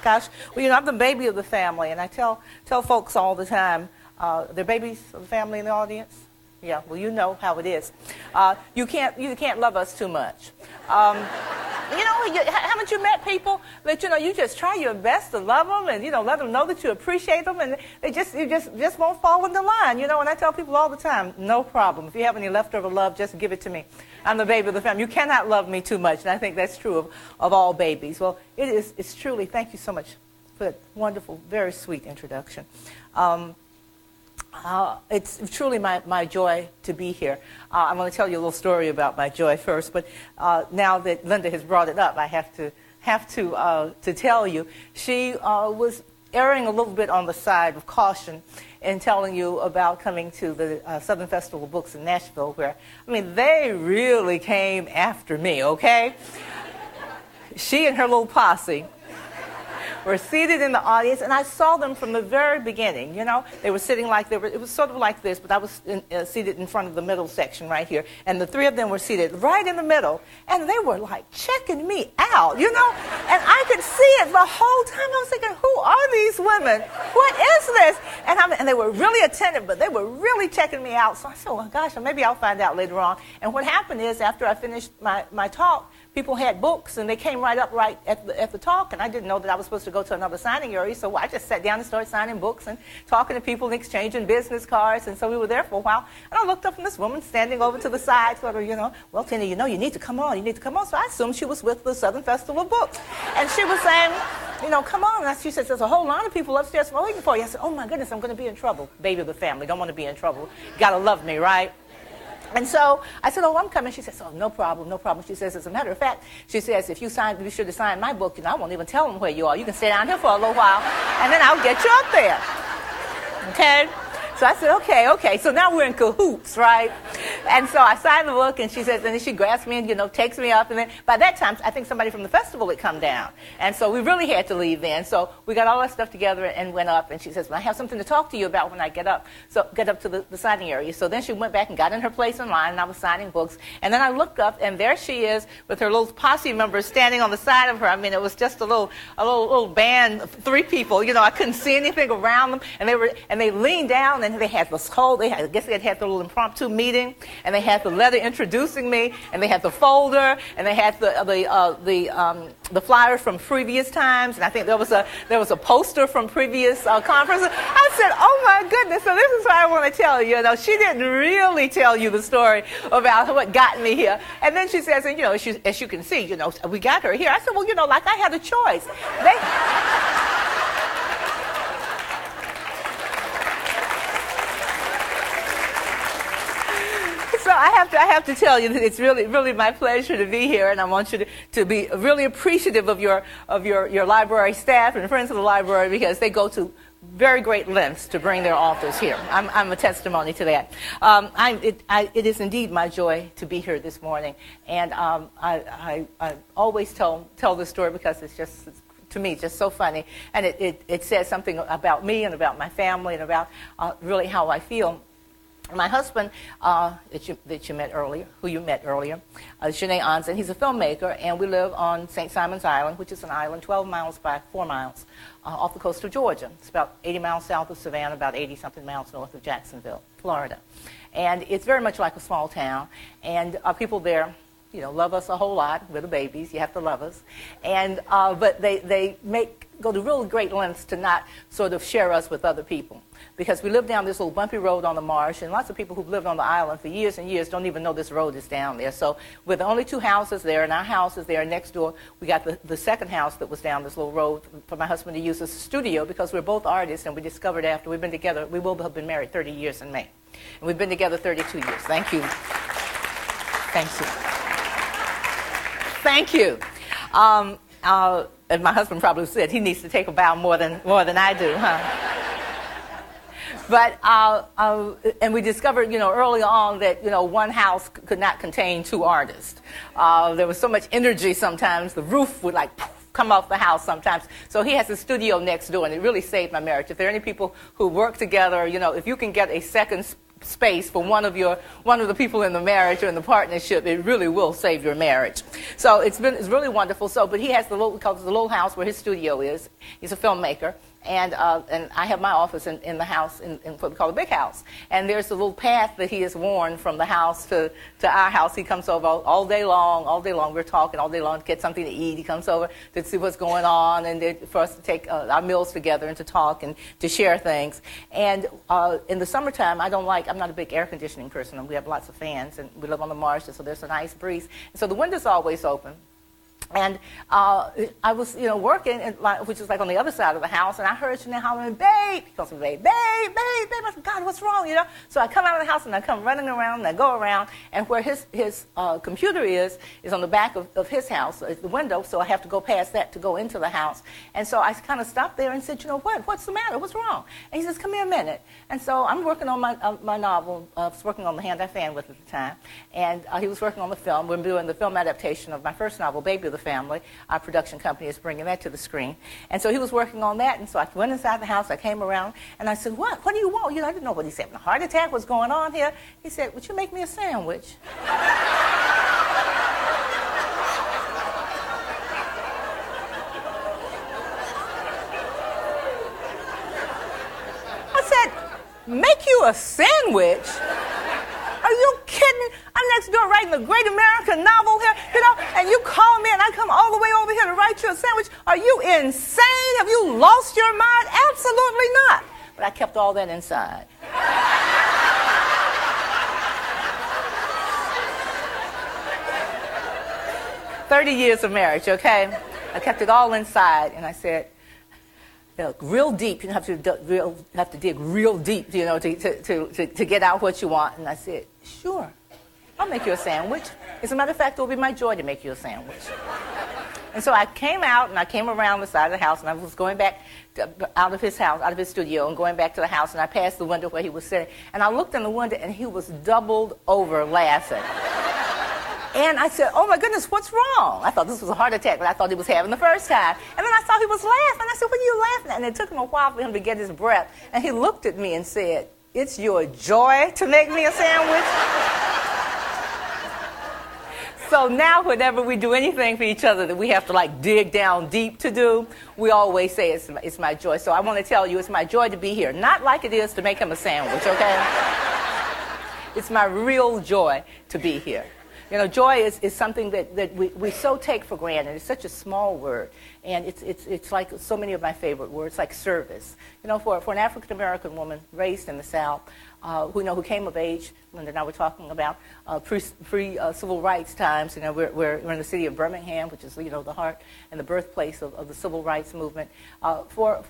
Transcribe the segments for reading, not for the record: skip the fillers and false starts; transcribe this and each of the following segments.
Gosh, well, I'm the baby of the family, and I tell folks all the time, they're babies of the family in the audience. Yeah, well, you know how it is. You can't love us too much. Haven't you met people that you just try your best to love them and let them know that you appreciate them, and you just won't fall in the line. And I tell people all the time, no problem. If you have any leftover love, just give it to me. I'm the baby of the family. You cannot love me too much, and I think that's true of all babies. Well, it's truly. Thank you so much for that wonderful, very sweet introduction. It's truly my joy to be here. I'm going to tell you a little story about my joy first, but now that Linda has brought it up, I have to tell you. She was erring a little bit on the side of caution in telling you about coming to the Southern Festival of Books in Nashville, where, they really came after me, okay? She and her little posse were seated in the audience, and I saw them from the very beginning. They were sitting it was sort of like this, but I was seated in front of the middle section right here, and the three of them were seated right in the middle, and they were like checking me out, and I could see it the whole time. I was thinking, who are these women? What is this? And they were really attentive, but they were really checking me out. So I said, well, gosh, maybe I'll find out later on. And what happened is, after I finished my talk, people had books, and they came right up at the talk, and I didn't know that I was supposed to go to another signing area, so I just sat down and started signing books and talking to people and exchanging business cards, and so we were there for a while. And I looked up from this woman standing over to the side, sort of, well, Tina, you need to come on, So I assumed she was with the Southern Festival of Books. And she was saying, come on. And she said, there's a whole line of people upstairs waiting for you. I said, oh, my goodness, I'm going to be in trouble. Baby of the family, don't want to be in trouble. Got to love me, right? And so I said, oh, I'm coming. She says, oh, no problem, no problem. She says, as a matter of fact, she says, if you be sure to sign my book, I won't even tell them where you are. You can stay down here for a little while, and then I'll get you up there. Okay? So I said, okay. So now we're in cahoots, right? And so I signed the book, and she says, and then she grabs me and, takes me up. And then by that time, I think somebody from the festival had come down. And so we really had to leave then. So we got all our stuff together and went up. And she says, well, I have something to talk to you about when I get up. So get up to the signing area. So then she went back and got in her place in line, and I was signing books. And then I looked up, and there she is with her little posse members standing on the side of her. It was just a little band of three people. I couldn't see anything around them. And they leaned down, and they had this whole, I guess they had the little impromptu meeting, and they had the letter introducing me, and they had the folder, and they had the flyer from previous times, and I think there was a poster from previous conferences. I said, oh my goodness, so this is what I want to tell you. She didn't really tell you the story about what got me here. And then she says, and as you can see, we got her here. I said, well, like I had a choice. So I have to tell you that it's really my pleasure to be here, and I want you to be really appreciative of your library staff and friends of the library, because they go to very great lengths to bring their authors here. I'm a testimony to that. It is indeed my joy to be here this morning, and I always tell this story because it's just, to me, just so funny, and it says something about me and about my family and about really how I feel. My husband, that you met earlier, McElroy Ansa, he's a filmmaker, and we live on St. Simon's Island, which is an island 12 miles by 4 miles off the coast of Georgia. It's about 80 miles south of Savannah, about 80-something miles north of Jacksonville, Florida. And it's very much like a small town, and people there, love us a whole lot. We're the babies. You have to love us. And but they go to really great lengths to not sort of share us with other people, because we live down this little bumpy road on the marsh, and lots of people who've lived on the island for years and years don't even know this road is down there. So we're the only two houses there, and our house is there. Next door, we got the second house that was down this little road for my husband to use as a studio, because we're both artists, and we discovered after we've been together, we will have been married 30 years in May. And we've been together 32 years. Thank you. Thank you. And my husband probably said he needs to take a bow more than I do, huh? But and we discovered, early on that one house could not contain two artists. There was so much energy sometimes. The roof would come off the house sometimes. So he has a studio next door, and it really saved my marriage. If there are any people who work together, if you can get a second space for one of the people in the marriage or in the partnership, it really will save your marriage. So it's really wonderful. So, but he has the little house where his studio is. He's a filmmaker. And I have my office in the house, in what we call the big house. And there's a little path that he has worn from the house to our house. He comes over all day long. We're talking all day long to get something to eat. He comes over to see what's going on and for us to take our meals together and to talk and to share things. And in the summertime, I'm not a big air conditioning person. We have lots of fans, and we live on the marshes, so there's a nice breeze. And so the window's always open. And I was, working, which is like on the other side of the house, and I heard Chanel hollering, "Babe!" He calls me babe, "Babe, babe, babe!" I said, "God, what's wrong?" So I come out of the house and I come running around and I go around, and where his computer is on the back of his house, the window. So I have to go past that to go into the house. And so I kind of stopped there and said, "What's the matter? What's wrong?" And he says, "Come here a minute." And so I'm working on my novel. I was working on The Hand I Fan With at the time, and he was working on the film. We're doing the film adaptation of my first novel, Baby of the Family. Our production company is bringing that to the screen. And so he was working on that, and so I went inside the house. I came around, and I said, "What do you want?" I didn't know what he said. A heart attack was going on here. He said, "Would you make me a sandwich?" I said, "Make you a sandwich? Are you kidding? I'm next door writing the great American novel here, and you call me and I come all the way over here to write you a sandwich? Are you insane? Have you lost your mind?" Absolutely not. But I kept all that inside. 30 years of marriage, okay? I kept it all inside, and I said, real deep. You have to dig real deep, to get out what you want. And I said, "Sure, I'll make you a sandwich. As a matter of fact, it will be my joy to make you a sandwich." And so I came out, and I came around the side of the house, and I was going back out of his house, out of his studio, and going back to the house, and I passed the window where he was sitting. And I looked in the window, and he was doubled over laughing. And I said, "Oh, my goodness, what's wrong?" I thought this was a heart attack, but I thought he was having the first time. And then I saw he was laughing. I said, "What are you laughing at?" And it took him a while for him to get his breath. And he looked at me and said, "It's your joy to make me a sandwich?" So now whenever we do anything for each other that we have to dig down deep to do, we always say it's my joy. So I want to tell you, it's my joy to be here. Not like it is to make him a sandwich, okay? It's my real joy to be here. Joy is something that we so take for granted. It's such a small word, and it's like so many of my favorite words, like service. For an African American woman raised in the South, who came of age. Linda and I were talking about pre-civil rights times. We're in the city of Birmingham, which is the heart and the birthplace of the civil rights movement. For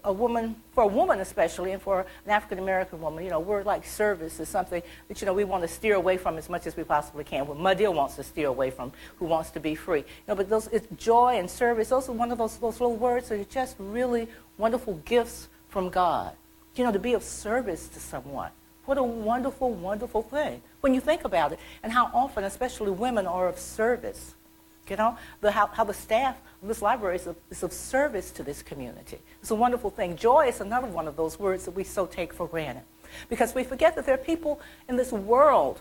a woman especially, and for an African American woman, we're like service is something that we want to steer away from as much as we possibly can. What Madill wants to steer away from, who wants to be free. But it's joy and service. Those are one of those little words that are just really wonderful gifts from God. To be of service to someone. What a wonderful, wonderful thing when you think about it, and how often, especially women, are of service. How the staff of this library is of service to this community. It's a wonderful thing. Joy is another one of those words that we so take for granted, because we forget that there are people in this world,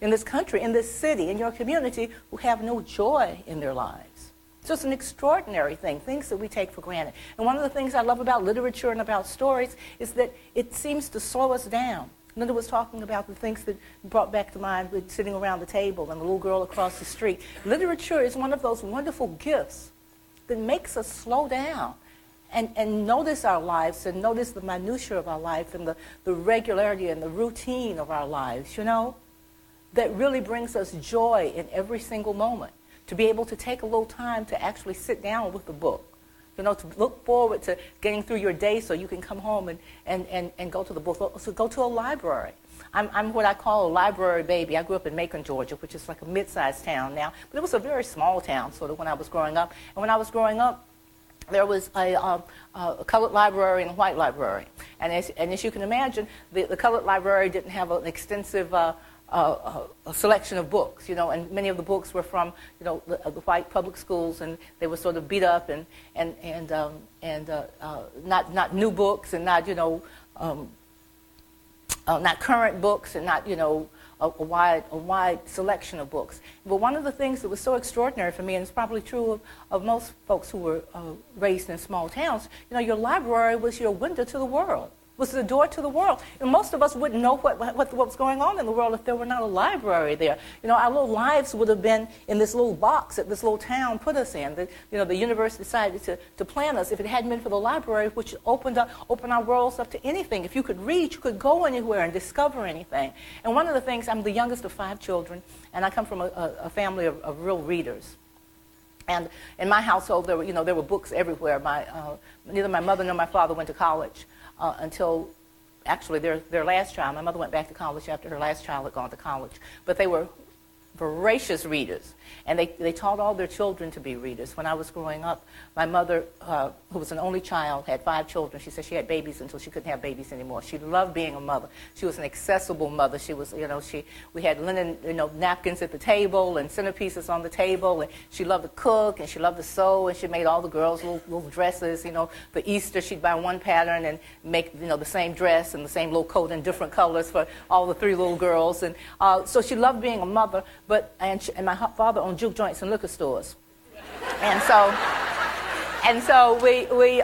in this country, in this city, in your community, who have no joy in their lives. So it's an extraordinary thing, things that we take for granted. And one of the things I love about literature and about stories is that it seems to slow us down. Linda was talking about the things that brought back to mind with sitting around the table and the little girl across the street. Literature is one of those wonderful gifts that makes us slow down and notice our lives and notice the minutiae of our life and the regularity and the routine of our lives, that really brings us joy in every single moment. To be able to take a little time to actually sit down with the book, to look forward to getting through your day so you can come home and go to the book. So go to a library. I'm what I call a library baby. I grew up in Macon, Georgia, which is like a mid-sized town now, but it was a very small town sort of when I was growing up. And when I was growing up, there was a colored library and a white library. And as you can imagine, the colored library didn't have an extensive a selection of books, and many of the books were from, the white public schools, and they were sort of beat up and not new books and not, not current books and not, a wide selection of books. But one of the things that was so extraordinary for me, and it's probably true of most folks who were raised in small towns, your library was your window to the world, was the door to the world. And most of us wouldn't know what was going on in the world if there were not a library there. Our little lives would have been in this little box that this little town put us in. The universe decided to plant us if it hadn't been for the library, which opened our worlds up to anything. If you could read, you could go anywhere and discover anything. And one of the things, I'm the youngest of 5 children, and I come from a family of real readers. And in my household, there were books everywhere. Neither my mother nor my father went to college until actually their last child. My mother went back to college after her last child had gone to college. But they were voracious readers, and they taught all their children to be readers. When I was growing up, my mother, who was an only child, had 5 children. She said she had babies until she couldn't have babies anymore. She loved being a mother. She was an accessible mother. She was, we had linen, napkins at the table and centerpieces on the table, and she loved to cook, and she loved to sew, and she made all the girls little dresses. For Easter, she'd buy one pattern and make, the same dress and the same little coat in different colors for all the 3 little girls. And so she loved being a mother. And my father owned juke joints and liquor stores, and so we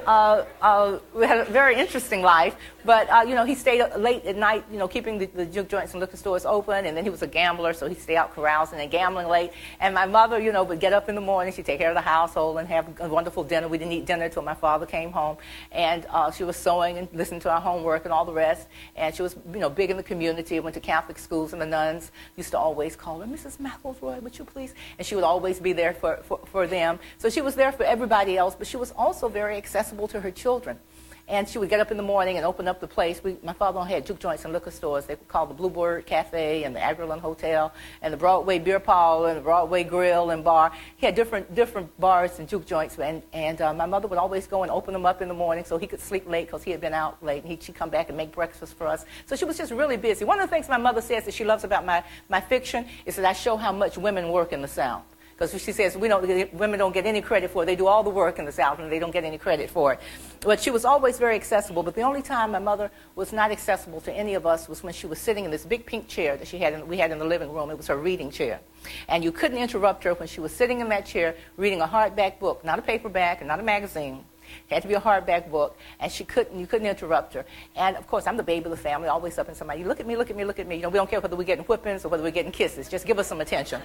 had a very interesting life. But he stayed up late at night, keeping the juke joints and liquor stores open. And then he was a gambler, so he'd stay out carousing and gambling late. And my mother, would get up in the morning. She'd take care of the household and have a wonderful dinner. We didn't eat dinner until my father came home. And she was sewing and listening to our homework and all the rest. And she was, big in the community. Went to Catholic schools, and the nuns used to always call her, "Mrs. McElroy, would you please?" And she would always be there for them. So she was there for everybody else, but she was also very accessible to her children. And she would get up in the morning and open up the place. My father had juke joints and liquor stores. They were called the Bluebird Cafe and the Agrilyn Hotel and the Broadway Beer Parlor and the Broadway Grill and Bar. He had different bars and juke joints. And my mother would always go and open them up in the morning so he could sleep late because he had been out late. And she'd come back and make breakfast for us. So she was just really busy. One of the things my mother says that she loves about my fiction is that I show how much women work in the South. Because she says women don't get any credit for it. They do all the work in the South, and they don't get any credit for it. But she was always very accessible. But the only time my mother was not accessible to any of us was when she was sitting in this big pink chair that we had in the living room. It was her reading chair. And you couldn't interrupt her when she was sitting in that chair reading a hardback book, not a paperback and not a magazine. It had to be a hardback book, and you couldn't interrupt her. And, of course, I'm the baby of the family, always up in somebody. Look at me, look at me, look at me. We don't care whether we're getting whippings or whether we're getting kisses. Just give us some attention.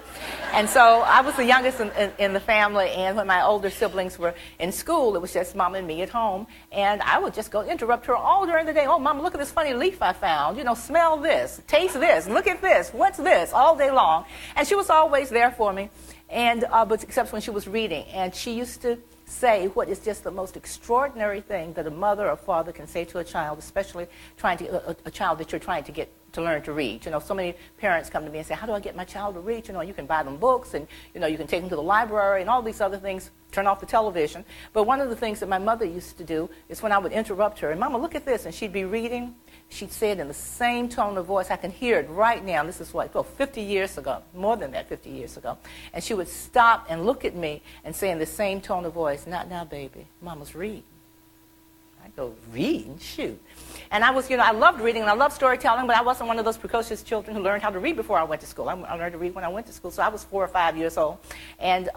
And so I was the youngest in the family, and when my older siblings were in school, it was just Mom and me at home. And I would just go interrupt her all during the day. "Oh, Mama, look at this funny leaf I found. Smell this, taste this, look at this, what's this?" all day long. And she was always there for me, but except when she was reading. And she used to say what is just the most extraordinary thing that a mother or father can say to a child, especially a child that you're trying to get to learn to read. So many parents come to me and say, "How do I get my child to read?" You can buy them books, and you can take them to the library and all these other things. Turn off the television. But one of the things that my mother used to do is when I would interrupt her, and "Mama, look at this," and she'd be reading, she'd say it in the same tone of voice. I can hear it right now. This is 50 years ago, more than that, 50 years ago. And she would stop and look at me and say in the same tone of voice, "Not now, baby. Mama's reading." I go, "Reading? Shoot." And I loved reading and I loved storytelling, but I wasn't one of those precocious children who learned how to read before I went to school. I learned to read when I went to school, so I was 4 or 5 years old. And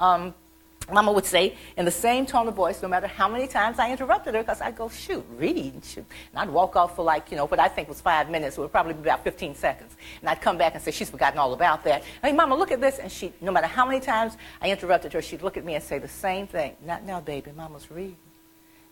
Mama would say in the same tone of voice, no matter how many times I interrupted her, because I'd go, "Shoot, read, shoot." And I'd walk off for what I think was 5 minutes. It would probably be about 15 seconds. And I'd come back and say, "She's forgotten all about that. Hey, Mama, look at this." And no matter how many times I interrupted her, she'd look at me and say the same thing. "Not now, baby, Mama's reading."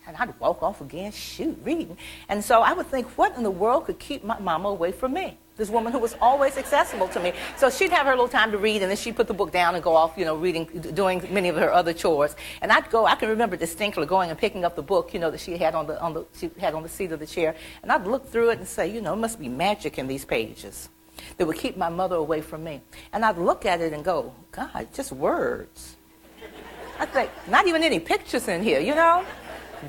And I'd walk off again, "Shoot, reading." And so I would think, what in the world could keep my mama away from me? This woman who was always accessible to me. So she'd have her little time to read, and then she'd put the book down and go off, reading, doing many of her other chores. And I can remember distinctly going and picking up the book, that she had on the seat of the chair. And I'd look through it and say, it must be magic in these pages that would keep my mother away from me. And I'd look at it and go, "God, just words." I think, not even any pictures in here,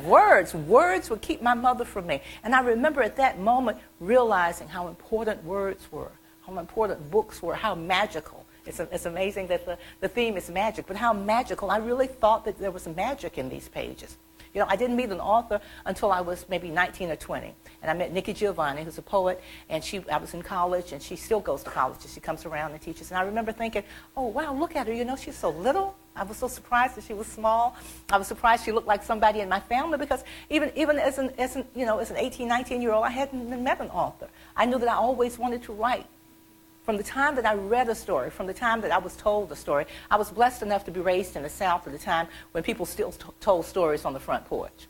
Words would keep my mother from me. And I remember at that moment realizing how important words were, how important books were, how magical. It's amazing that the theme is magic, but how magical. I really thought that there was magic in these pages. I didn't meet an author until I was maybe 19 or 20. And I met Nikki Giovanni, who's a poet, and I was in college, and she still goes to college. And she comes around and teaches. And I remember thinking, oh, wow, look at her. She's so little. I was so surprised that she was small. I was surprised she looked like somebody in my family, because even as an 18, 19-year-old, I hadn't met an author. I knew that I always wanted to write. From the time that I read a story, from the time that I was told a story, I was blessed enough to be raised in the South at the time when people still told stories on the front porch.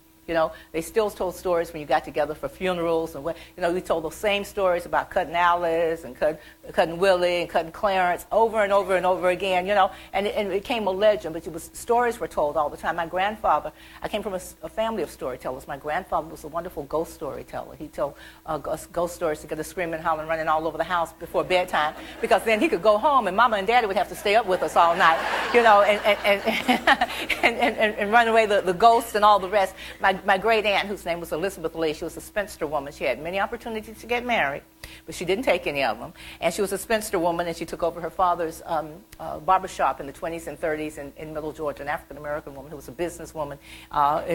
They still told stories when you got together for funerals, and we told those same stories about Cousin Alice and Cousin Willie and Cousin Clarence over and over and over again, and it became a legend, but stories were told all the time. My grandfather, I came from a family of storytellers. My grandfather was a wonderful ghost storyteller. He told ghost stories to get us screaming, hollering, running all over the house before bedtime, because then he could go home and Mama and Daddy would have to stay up with us all night, and run away the ghosts and all the rest. My great aunt, whose name was Elizabeth Lee, she was a spinster woman. She had many opportunities to get married, but she didn't take any of them. And she was a spinster woman, and she took over her father's barbershop in the 20s and 30s in Middle Georgia, an African-American woman who was a businesswoman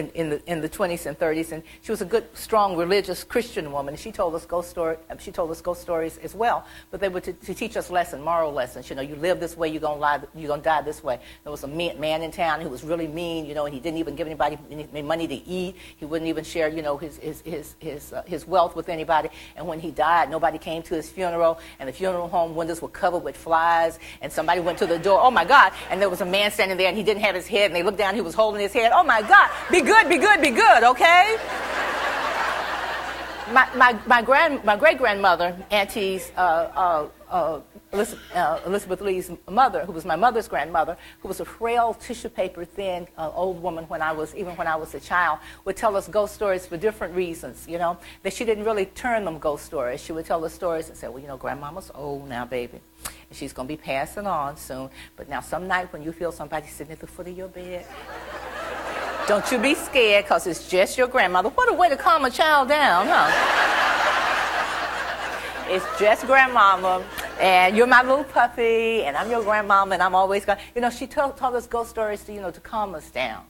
in the 20s and 30s. And she was a good, strong, religious Christian woman. And she told us ghost stories as well, but they were to teach us moral lessons. You live this way, you're gonna die this way. There was a man in town who was really mean, and he didn't even give anybody any money to eat. He wouldn't even share, his wealth with anybody. And when he died, nobody came to his funeral, and the funeral home windows were covered with flies, and somebody went to the door, oh my God, and there was a man standing there, and he didn't have his head, and they looked down, he was holding his head, oh my God, be good, be good, be good, okay? My great-grandmother, Auntie's Elizabeth Lee's mother, who was my mother's grandmother, who was a frail, tissue paper thin old woman when I was a child, would tell us ghost stories for different reasons, that she didn't really term them ghost stories. She would tell us stories and say, well, grandmama's old now, baby, and she's going to be passing on soon, but now some night when you feel somebody sitting at the foot of your bed, don't you be scared, because it's just your grandmother. What a way to calm a child down, huh? It's just grandmama, and you're my little puppy, and I'm your grandmama, and I'm always going. She told us ghost stories to calm us down.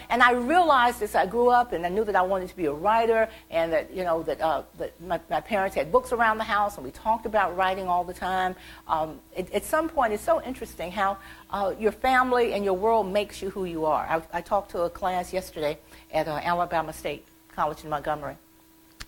And I realized as I grew up, and I knew that I wanted to be a writer, and that that my parents had books around the house, and we talked about writing all the time. At some point, it's so interesting how your family and your world makes you who you are. I talked to a class yesterday at Alabama State College in Montgomery.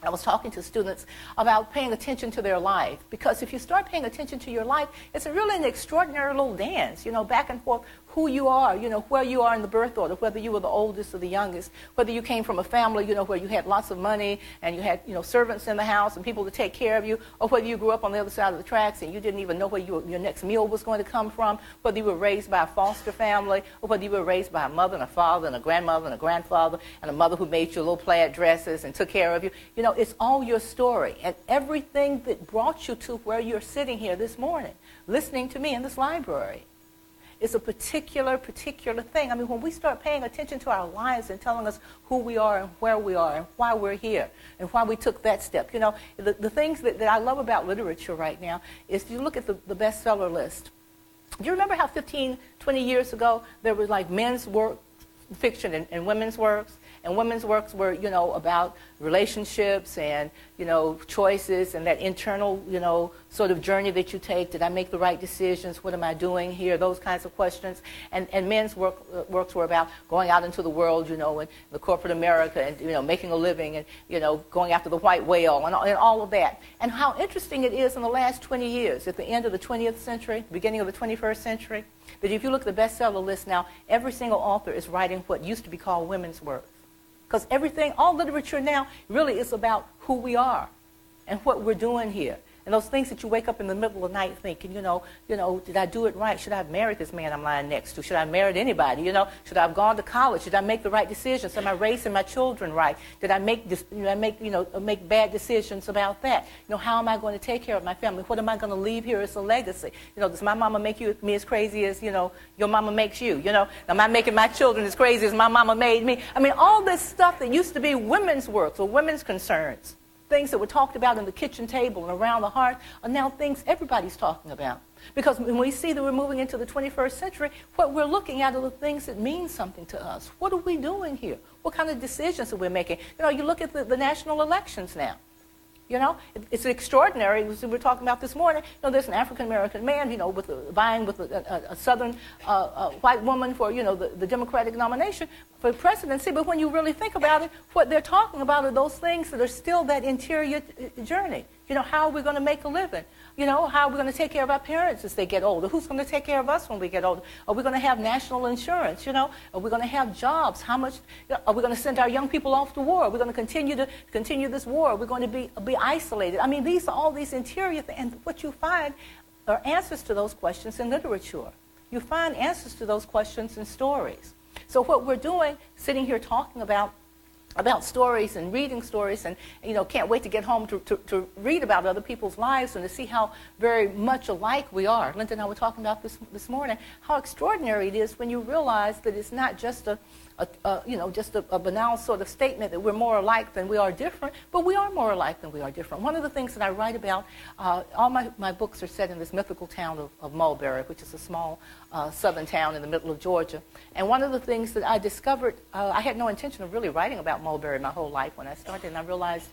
I was talking to students about paying attention to their life, because if you start paying attention to your life, it's really an extraordinary little dance, back and forth, who you are, where you are in the birth order, whether you were the oldest or the youngest, whether you came from a family, where you had lots of money and you had, servants in the house and people to take care of you, or whether you grew up on the other side of the tracks and you didn't even know where your next meal was going to come from, whether you were raised by a foster family, or whether you were raised by a mother and a father and a grandmother and a grandfather and a mother who made you little plaid dresses and took care of you. It's all your story, and everything that brought you to where you're sitting here this morning, listening to me in this library, is a particular thing. I mean, when we start paying attention to our lives and telling us who we are and where we are and why we're here and why we took that step, the things that I love about literature right now is you look at the bestseller list. Do you remember how 15, 20 years ago there was like men's work fiction and women's works? And women's works were, about relationships and, choices and that internal, sort of journey that you take. Did I make the right decisions? What am I doing here? Those kinds of questions. And men's works were about going out into the world, in the corporate America and, making a living and, going after the white whale and all of that. And how interesting it is in the last 20 years, at the end of the 20th century, beginning of the 21st century, that if you look at the bestseller list now, every single author is writing what used to be called women's work. Because all literature now really is about who we are and what we're doing here. And those things that you wake up in the middle of the night thinking, did I do it right? Should I have married this man I'm lying next to? Should I have married anybody? Should I have gone to college? Should I make the right decisions? Am I raising my children right? Did I make bad decisions about that? How am I going to take care of my family? What am I going to leave here as a legacy? Does my mama make me as crazy as, your mama makes you? Am I making my children as crazy as my mama made me? I mean, all this stuff that used to be women's works or women's concerns things that were talked about in the kitchen table and around the hearth are now things everybody's talking about. Because when we see that we're moving into the 21st century, what we're looking at are the things that mean something to us. What are we doing here? What kind of decisions are we making? You look at the national elections now. It's extraordinary. We were talking about this morning. There's an African-American man, vying with a Southern white woman for, the Democratic nomination for presidency. But when you really think about it, what they're talking about are those things that are still that interior journey. How are we going to make a living? How are we going to take care of our parents as they get older? Who's going to take care of us when we get older? Are we going to have national insurance? Are we going to have jobs? How much? Are we going to send our young people off to war? Are we going to continue this war? Are we going to be isolated? I mean, these are all these interior things. And what you find are answers to those questions in literature. You find answers to those questions in stories. So what we're doing, sitting here talking about stories and reading stories, and can't wait to get home to read about other people's lives and to see how very much alike we are. Linda and I were talking about this morning, how extraordinary it is when you realize that it's not just a banal sort of statement that we're more alike than we are different, but we are more alike than we are different. One of the things that I write about, all my books are set in this mythical town of Mulberry, which is a small southern town in the middle of Georgia. And one of the things that I discovered, I had no intention of really writing about Mulberry my whole life when I started, and I realized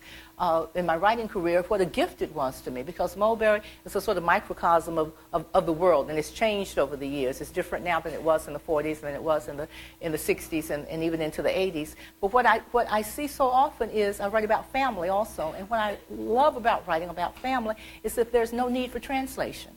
in my writing career what a gift it was to me, because Mulberry is a sort of microcosm of the world, and it's changed over the years. It's different now than it was in the 40s, than it was in the 60s, and even into the 80s. But what I see so often is, I write about family also, and what I love about writing about family is that there's no need for translation.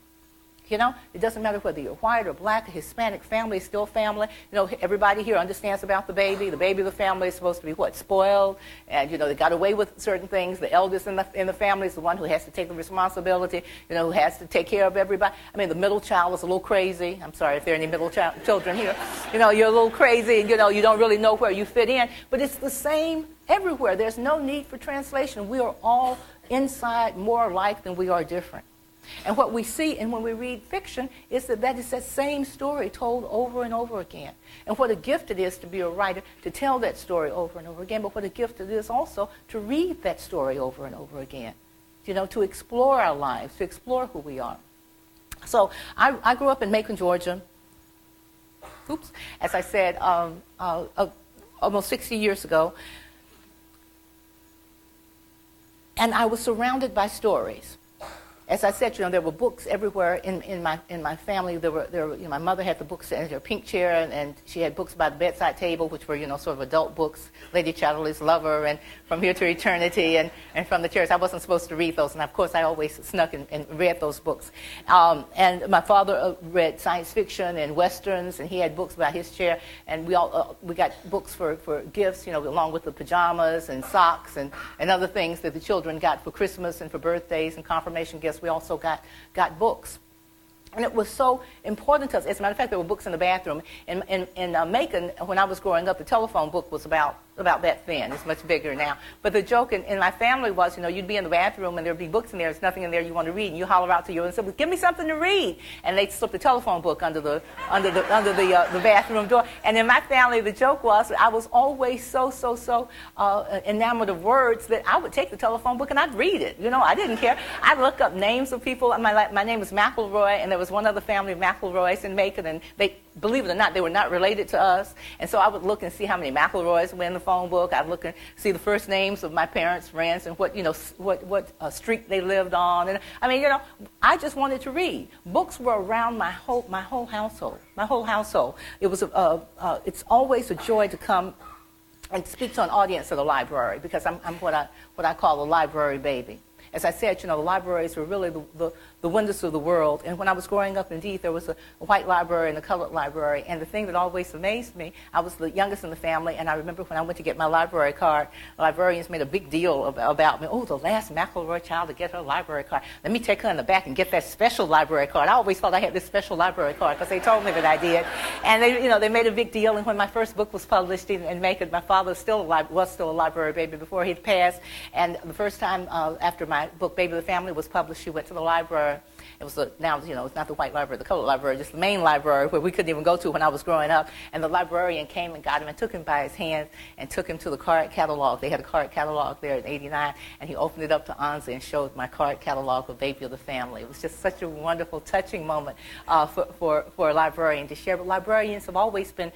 It doesn't matter whether you're white or black or Hispanic, family is still family. Everybody here understands about the baby. The baby of the family is supposed to be spoiled, and they got away with certain things. The eldest in the family is the one who has to take the responsibility, who has to take care of everybody. I mean, the middle child is a little crazy. I'm sorry if there are any middle children here. You're a little crazy, and you don't really know where you fit in. But it's the same everywhere. There's no need for translation. We are all inside more alike than we are different. And what we see, and when we read fiction, is that is that same story told over and over again. And what a gift it is to be a writer, to tell that story over and over again, but what a gift it is also to read that story over and over again, to explore our lives, to explore who we are. So I grew up in Macon, Georgia. As I said, almost 60 years ago. And I was surrounded by stories. As I said, there were books everywhere in my family. There were my mother had the books in her pink chair, and she had books by the bedside table, which were sort of adult books, Lady Chatterley's Lover, and From Here to Eternity, and From the Chairs. I wasn't supposed to read those, and of course I always snuck and read those books. And my father read science fiction and westerns, and he had books by his chair, and we got books for gifts, along with the pajamas and socks and other things that the children got for Christmas and for birthdays and confirmation gifts. We also got books. And it was so important to us. As a matter of fact, there were books in the bathroom. In Macon, when I was growing up, the telephone book was about that thin. It's much bigger now. But the joke in my family was, you'd be in the bathroom and there'd be books in there. There's nothing in there you want to read. And you holler out to your and say, well, give me something to read. And they'd slip the telephone book under the bathroom door. And in my family, the joke was I was always so enamored of words that I would take the telephone book and I'd read it. I didn't care. I'd look up names of people. My name is McElroy, and there was one other family of McElroys in Macon, and they, believe it or not, they were not related to us. And so I would look and see how many McElroys were in the phone book. I'd look and see the first names of my parents' friends and what street they lived on. And I just wanted to read. Books were around my whole household. My whole household. It was it's always a joy to come and speak to an audience at a library, because I'm what I call a library baby. As I said, the libraries were really the windows of the world. And when I was growing up, indeed, there was a white library and a colored library. And the thing that always amazed me, I was the youngest in the family, and I remember when I went to get my library card, the librarians made a big deal about me. Oh, the last McElroy child to get her library card. Let me take her in the back and get that special library card. I always thought I had this special library card because they told me that I did. And they made a big deal. And when my first book was published in Macon, my father was still a library baby before he'd passed. And the first time after my book, Baby of the Family, was published, she went to the library library. It was now, it's not the white library, the colored library, just the main library where we couldn't even go to when I was growing up. And the librarian came and got him and took him by his hand and took him to the card catalog. They had a card catalog there in '89, and he opened it up to Ansa and showed my card catalog of Baby of the Family. It was just such a wonderful, touching moment for a librarian to share. But librarians have always been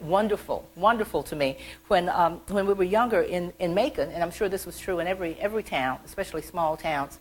wonderful to me. When we were younger in Macon, and I'm sure this was true in every town, especially small towns,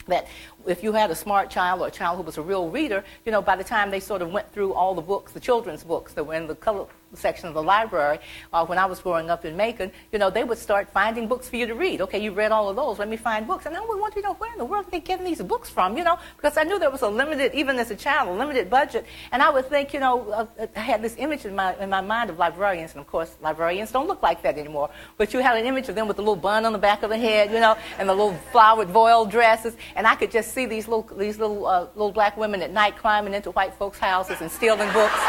that if you had a smart child or a child who was a real reader, by the time they sort of went through all the books, the children's books that were in the color section of the library, when I was growing up in Macon, they would start finding books for you to read. Okay, you read all of those, let me find books. And I would wonder, where in the world are they getting these books from, because I knew there was a limited, even as a child, a limited budget. And I would think, I had this image in my mind of librarians, and of course, librarians don't look like that anymore, but you had an image of them with the little bun on the back of the head, and the little flowered voile dresses, and I could just see these little black women at night climbing into white folks' houses and stealing books.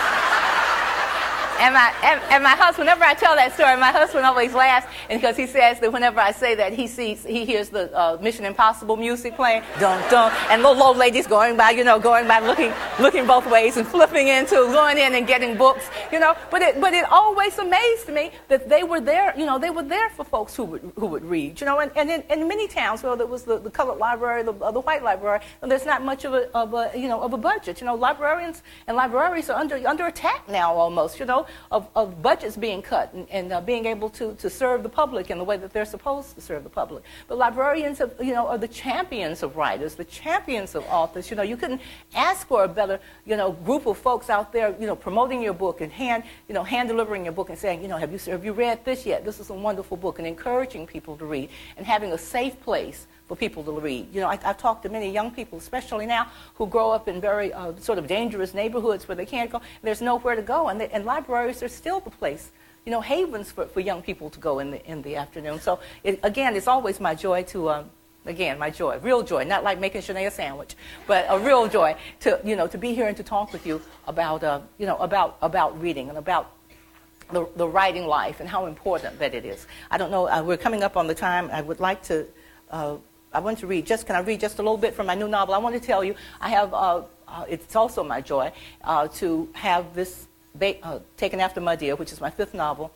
And my husband, whenever I tell that story, my husband always laughs, and because he says that whenever I say that, he hears the Mission Impossible music playing, dun dun, and little old ladies going by, looking both ways and going in and getting books, But it always amazed me that they were there, they were there for folks who would read, And in many towns, there was the colored library, the white library, and there's not much of a budget, Librarians and libraries are under attack now almost, of budgets being cut and being able to serve the public in the way that they're supposed to serve the public. But librarians are the champions of writers, the champions of authors. You couldn't ask for a better, group of folks out there, promoting your book and hand delivering your book and saying, have you read this yet? This is a wonderful book, and encouraging people to read and having a safe place for people to read. I've talked to many young people, especially now, who grow up in very sort of dangerous neighborhoods where they can't go. There's nowhere to go, and libraries are still the place, havens for young people to go in the afternoon. So, again, it's always my joy to, my joy, real joy, not like making Shanae a sandwich, but a real joy to be here and to talk with you about, about reading and about the writing life and how important that it is. I don't know, we're coming up on the time. I would like to, I want to read, can I read just a little bit from my new novel? I want to tell you, I have, it's also my joy to have this Taken After My Dear, which is my 5th novel,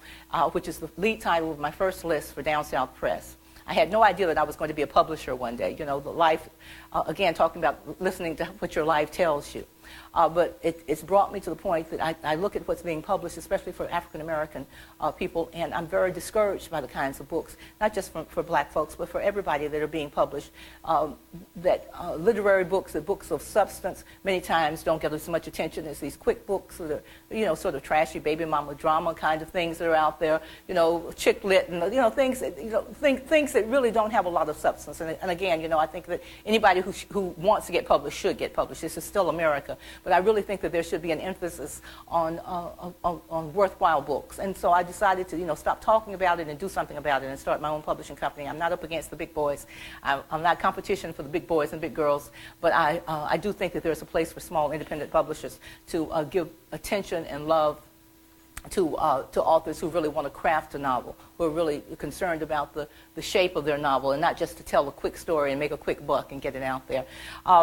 which is the lead title of my first list for Down South Press. I had no idea that I was going to be a publisher one day. The life, again, talking about listening to what your life tells you. But it's brought me to the point that I look at what's being published, especially for African-American people, and I'm very discouraged by the kinds of books, not just for black folks, but for everybody that are being published, that literary books, that books of substance, many times don't get as much attention as these quick books that are, sort of trashy baby mama drama kind of things that are out there, chick lit, and, things that really don't have a lot of substance. And again, I think that anybody who wants to get published should get published. This is still America. But I really think that there should be an emphasis on worthwhile books. And so I decided to, stop talking about it and do something about it and start my own publishing company. I'm not up against the big boys. I'm not competition for the big boys and big girls. But I do think that there's a place for small independent publishers to give attention and love to authors who really want to craft a novel, who are really concerned about the shape of their novel and not just to tell a quick story and make a quick buck and get it out there.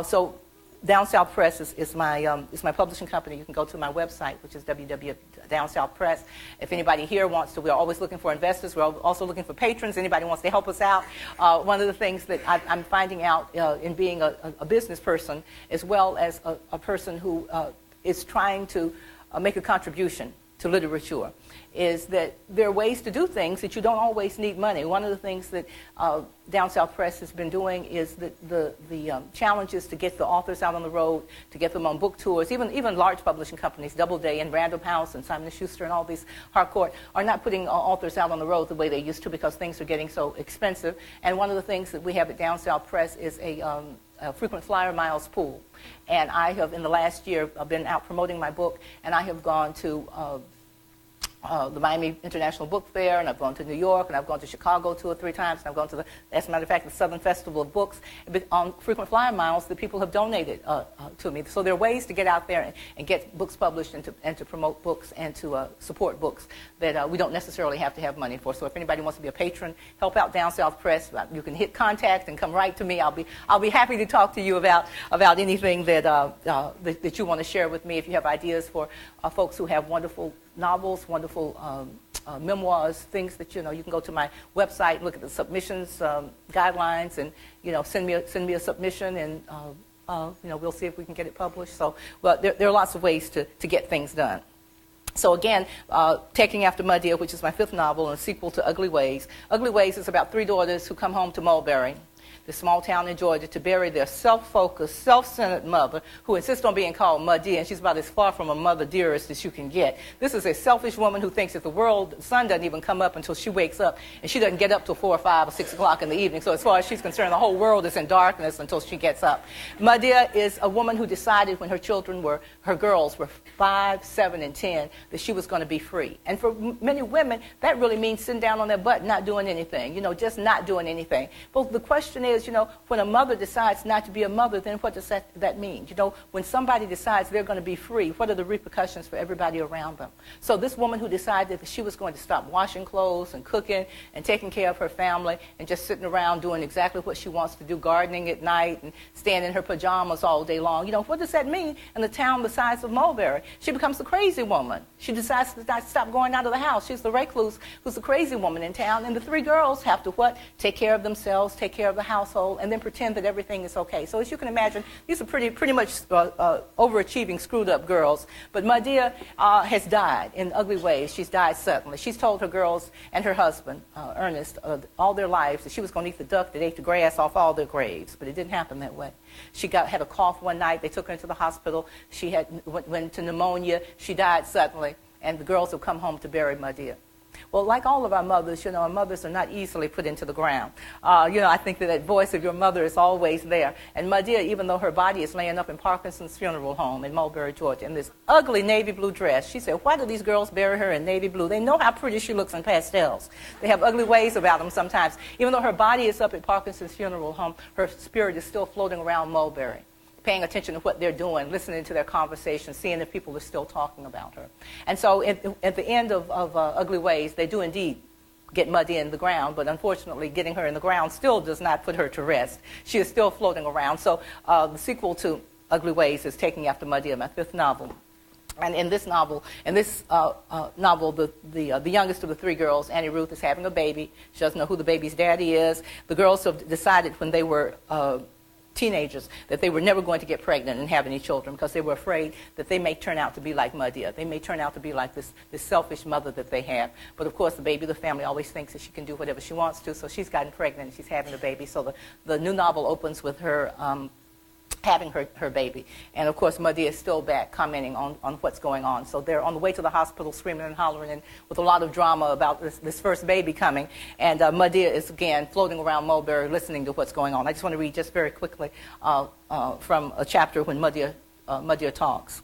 So Down South Press is my publishing company. You can go to my website, which is www.downsouthpress. If anybody here wants to, we're always looking for investors. We're also looking for patrons. Anybody wants to help us out. One of the things that I'm finding out in being a business person, as well as a person who is trying to make a contribution to literature, is that there are ways to do things that you don't always need money. One of the things that Down South Press has been doing is the challenges to get the authors out on the road, to get them on book tours. Even large publishing companies, Doubleday and Random House and Simon & Schuster and all these Harcourt, are not putting authors out on the road the way they used to because things are getting so expensive. And one of the things that we have at Down South Press is a frequent flyer miles pool. And I have, in the last year, been out promoting my book, and I have gone to the Miami International Book Fair, and I've gone to New York, and I've gone to Chicago 2 or 3 times, and I've gone to as a matter of fact, the Southern Festival of Books. But on frequent flyer miles, the people have donated to me. So there are ways to get out there and get books published and to promote books and to support books that we don't necessarily have to have money for. So if anybody wants to be a patron, help out Down South Press, you can hit contact and come right to me. I'll be happy to talk to you about anything that you want to share with me. If you have ideas for folks who have wonderful novels, wonderful memoirs, things that you can go to my website, look at the submissions guidelines, and send me a submission, and we'll see if we can get it published. So, well, there are lots of ways to get things done. So again, Taking After Muddia, which is my 5th novel and a sequel to Ugly Ways. Ugly Ways is about 3 daughters who come home to Mulberry, the small town in Georgia, to bury their self-focused, self-centered mother who insists on being called Muddia, and she's about as far from a mother dearest as you can get. This is a selfish woman who thinks that the sun doesn't even come up until she wakes up, and she doesn't get up till 4 or 5 or 6 o'clock in the evening. So as far as she's concerned, the whole world is in darkness until she gets up. Muddia is a woman who decided when her girls were 5, 7, and 10, that she was going to be free. And for many women, that really means sitting down on their butt, not doing anything, just not doing anything. But the question is, when a mother decides not to be a mother, then what does that mean? When somebody decides they're going to be free, what are the repercussions for everybody around them? So this woman who decided that she was going to stop washing clothes and cooking and taking care of her family and just sitting around doing exactly what she wants to do, gardening at night and staying in her pajamas all day long, what does that mean in a town the size of Mulberry? She becomes the crazy woman. She decides to stop going out of the house. She's the recluse who's the crazy woman in town, and the 3 girls have to what? Take care of themselves, take care of the household, and then pretend that everything is okay. So as you can imagine, these are pretty much overachieving, screwed-up girls. But Muddia has died in ugly ways. She's died suddenly. She's told her girls and her husband, Ernest, all their lives that she was going to eat the duck that ate the grass off all their graves, but it didn't happen that way. She had a cough one night. They took her into the hospital. She went to pneumonia. She died suddenly, and the girls have come home to bury Muddia. Well, like all of our mothers, our mothers are not easily put into the ground. I think that voice of your mother is always there. And Muddia, even though her body is laying up in Parkinson's funeral home in Mulberry, Georgia, in this ugly navy blue dress, she said, why do these girls bury her in navy blue? They know how pretty she looks in pastels. They have ugly ways about them sometimes. Even though her body is up at Parkinson's funeral home, her spirit is still floating around Mulberry, paying attention to what they're doing, listening to their conversations, seeing if people are still talking about her. And so at the end of Ugly Ways, they do indeed get Muddia in the ground, but unfortunately getting her in the ground still does not put her to rest. She is still floating around. So the sequel to Ugly Ways is Taking After Muddia, my 5th novel. And in this novel, the youngest of the 3 girls, Annie Ruth, is having a baby. She doesn't know who the baby's daddy is. The girls have decided when they were teenagers that they were never going to get pregnant and have any children because they were afraid that they may turn out to be like Muddia. They may turn out to be like this selfish mother that they have. But of course, the baby of the family always thinks that she can do whatever she wants to, so she's gotten pregnant and she's having a baby. So the new novel opens with her having her baby. And of course, Muddia is still back commenting on what's going on. So they're on the way to the hospital screaming and hollering and with a lot of drama about this first baby coming. And Muddia is, again, floating around Mulberry listening to what's going on. I just want to read just very quickly from a chapter when Muddia talks.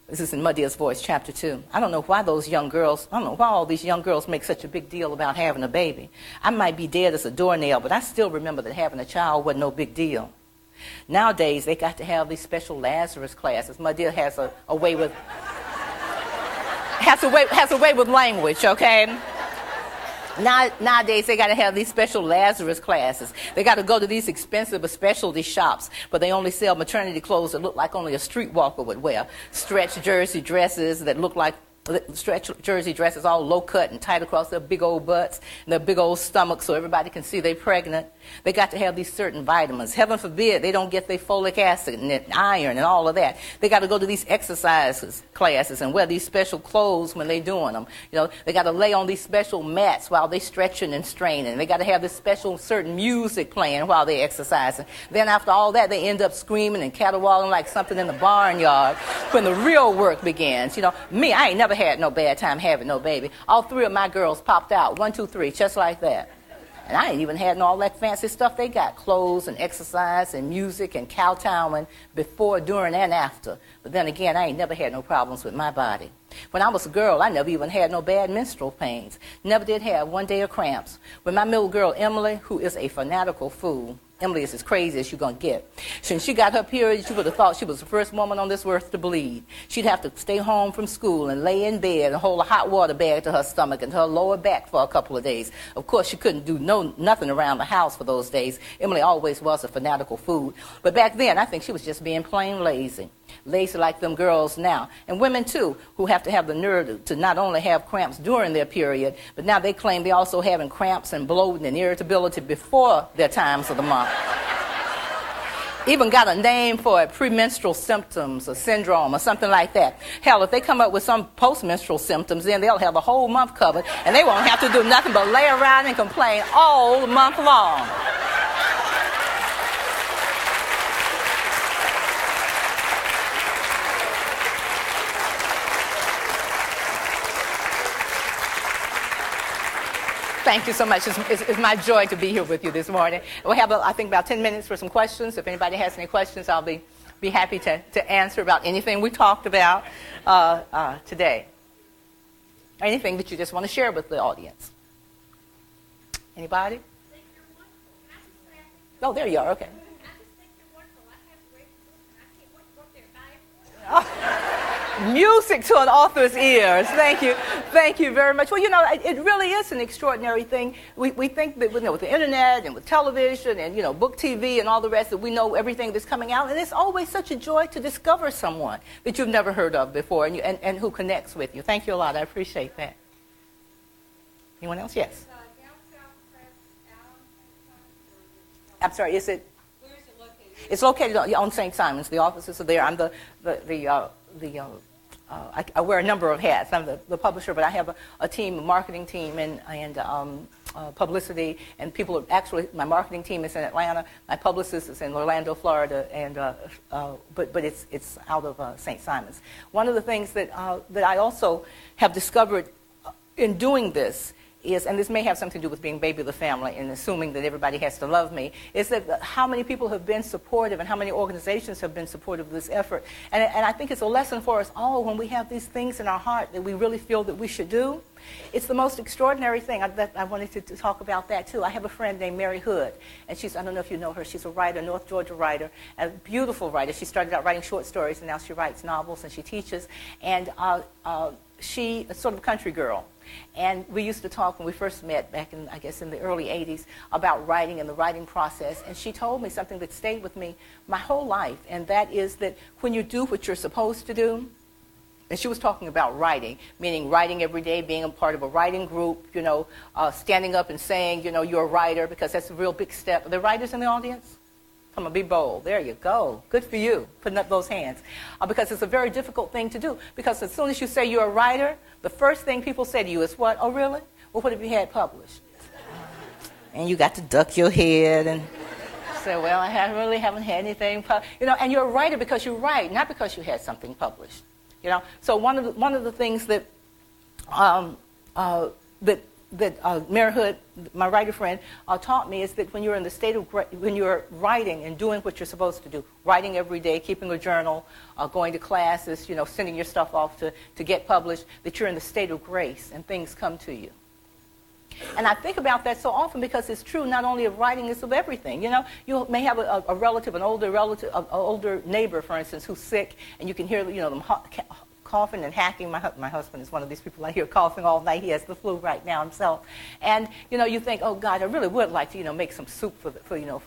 This is in Muddia's voice, chapter 2. I don't know why all these young girls make such a big deal about having a baby. I might be dead as a doornail, but I still remember that having a child wasn't no big deal. Nowadays, they got to have these special Lazarus classes. Muddia has a way with language, okay? Nowadays, they got to have these special Lazarus classes. They got to go to these expensive specialty shops, but they only sell maternity clothes that look like only a streetwalker would wear. Stretch jersey dresses that look like stretch jersey dresses all low cut and tight across their big old butts and their big old stomachs so everybody can see they're pregnant. They got to have these certain vitamins. Heaven forbid they don't get their folic acid and iron and all of that. They got to go to these exercise classes and wear these special clothes when they're doing them. They got to lay on these special mats while they're stretching and straining. They got to have this special certain music playing while they're exercising. Then after all that, they end up screaming and caterwauling like something in the barnyard when the real work begins. Me, I ain't never had no bad time having no baby. All 3 of my girls popped out, 1, 2, 3, just like that. And I ain't even had all that fancy stuff they got, clothes and exercise and music and kowtowing before, during, and after. But then again, I ain't never had no problems with my body. When I was a girl, I never even had no bad menstrual pains. Never did have one day of cramps. When my middle girl, Emily, who is a fanatical fool, Emily is as crazy as you're going to get. So when she got her period, you would have thought she was the first woman on this earth to bleed. She'd have to stay home from school and lay in bed and hold a hot water bag to her stomach and to her lower back for a couple of days. Of course, she couldn't do nothing around the house for those days. Emily always was a fanatical fool. But back then, I think she was just being plain lazy. Lazy like them girls now. And women, too, who have to have the nerve to not only have cramps during their period, but now they claim they're also having cramps and bloating and irritability before their times of the month. Even got a name for it, premenstrual symptoms or syndrome or something like that. Hell, if they come up with some postmenstrual symptoms, then they'll have the whole month covered, and they won't have to do nothing but lay around and complain all month long. Thank you so much. It's my joy to be here with you this morning. We have, I think, about 10 minutes for some questions. If anybody has any questions, I'll be happy to answer about anything we talked about today. Anything that you just want to share with the audience. Anybody? Oh, there you are. Okay. Music to an author's ears. Thank you. Thank you very much. Well, you know, it really is an extraordinary thing. We think that, you know, with the internet and with television and, you know, book TV and all the rest, that we know everything that's coming out. And it's always such a joy to discover someone that you've never heard of before and who connects with you. Thank you a lot. I appreciate that. Anyone else? Yes. I'm sorry, is it? Where is it located? It's located on St. Simon's. The offices are there. I'm I wear a number of hats. I'm the publisher, but I have a team, a marketing team, and publicity, and people are actually, my marketing team is in Atlanta, my publicist is in Orlando, Florida, and but it's out of St. Simon's. One of the things that I also have discovered in doing this is, and this may have something to do with being baby of the family and assuming that everybody has to love me, is that how many people have been supportive and how many organizations have been supportive of this effort. And I think it's a lesson for us all when we have these things in our heart that we really feel that we should do. It's the most extraordinary thing. I wanted to talk about that, too. I have a friend named Mary Hood, and I don't know if you know her. She's a writer, North Georgia writer, a beautiful writer. She started out writing short stories, and now she writes novels, and she teaches. And she's a sort of country girl. And we used to talk when we first met back in, I guess, in the early 80s about writing and the writing process. And she told me something that stayed with me my whole life, and that is that when you do what you're supposed to do, and she was talking about writing, meaning writing every day, being a part of a writing group, you know, standing up and saying, you know, you're a writer, because that's a real big step. Are there writers in the audience? Come on, be bold. There you go. Good for you, putting up those hands. Because it's a very difficult thing to do. Because as soon as you say you're a writer, the first thing people say to you is what? Oh, really? Well, what have you had published? And you got to duck your head and say, well, I really haven't had anything published. You know, and you're a writer because you write, not because you had something published. You know, so one of the things that Mary Hood, my writer friend, taught me is that when you're in the state of when you're writing and doing what you're supposed to do, writing every day, keeping a journal, going to classes, you know, sending your stuff off to get published, that you're in the state of grace and things come to you. And I think about that so often because it's true not only of writing, it's of everything. You know, you may have a relative, an older neighbor, for instance, who's sick, and you can hear, you know, them coughing and hacking. My husband is one of these people I hear coughing all night. He has the flu right now himself. And, you know, you think, oh, God, I really would like to, you know, make some soup for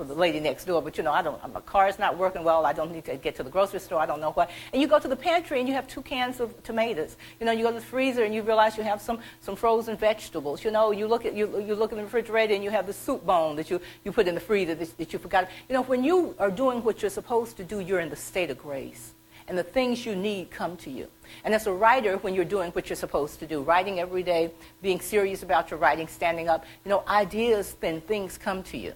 the lady next door. But, you know, my car's not working well. I don't need to get to the grocery store. I don't know what. And you go to the pantry and you have 2 cans of tomatoes. You know, you go to the freezer and you realize you have some frozen vegetables. You know, you look in the refrigerator and you have the soup bone that you put in the freezer that you forgot. You know, when you are doing what you're supposed to do, you're in the state of grace. And the things you need come to you. And as a writer, when you're doing what you're supposed to do, writing every day, being serious about your writing, standing up, you know, ideas, then things come to you.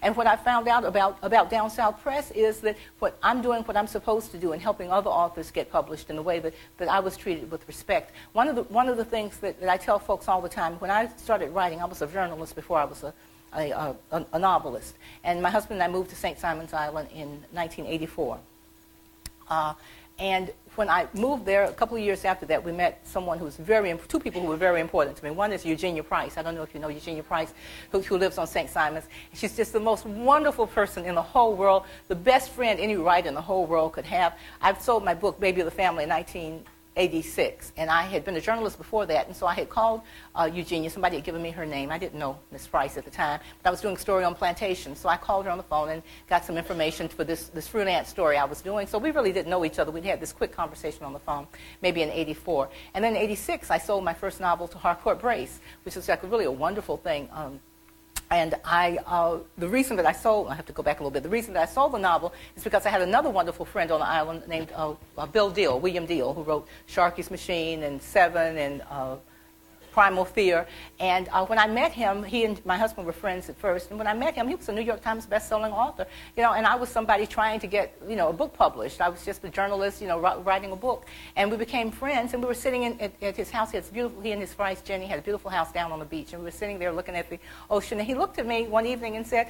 And what I found out about Down South Press is that what I'm doing what I'm supposed to do and helping other authors get published in the way that I was treated with respect. One of the things that I tell folks all the time, when I started writing, I was a journalist before I was a novelist. And my husband and I moved to St. Simon's Island in 1984. And when I moved there, a couple of years after that, we met someone who was two people who were very important to me. One is Eugenia Price. I don't know if you know Eugenia Price, who lives on St. Simon's. She's just the most wonderful person in the whole world, the best friend any writer in the whole world could have. I've sold my book, Baby of the Family, in 1986, and I had been a journalist before that, and so I had called Eugenia. Somebody had given me her name. I didn't know Miss Price at the time, but I was doing a story on plantation, so I called her on the phone and got some information for this freelance story I was doing. So we really didn't know each other. We'd had this quick conversation on the phone, maybe in '84. And then in '86, I sold my first novel to Harcourt Brace, which was like really a wonderful thing. And the reason that I sold, I have to go back a little bit, the reason that I sold the novel is because I had another wonderful friend on the island named William Deal, who wrote Sharky's Machine and Seven and Primal Fear. And when I met him, he and my husband were friends at first. And when I met him, he was a New York Times best-selling author, and I was somebody trying to get, a book published. I was just a journalist, writing a book. And we became friends, and we were sitting at his house. He and his wife, Jenny, had a beautiful house down on the beach. And we were sitting there looking at the ocean. And he looked at me one evening and said,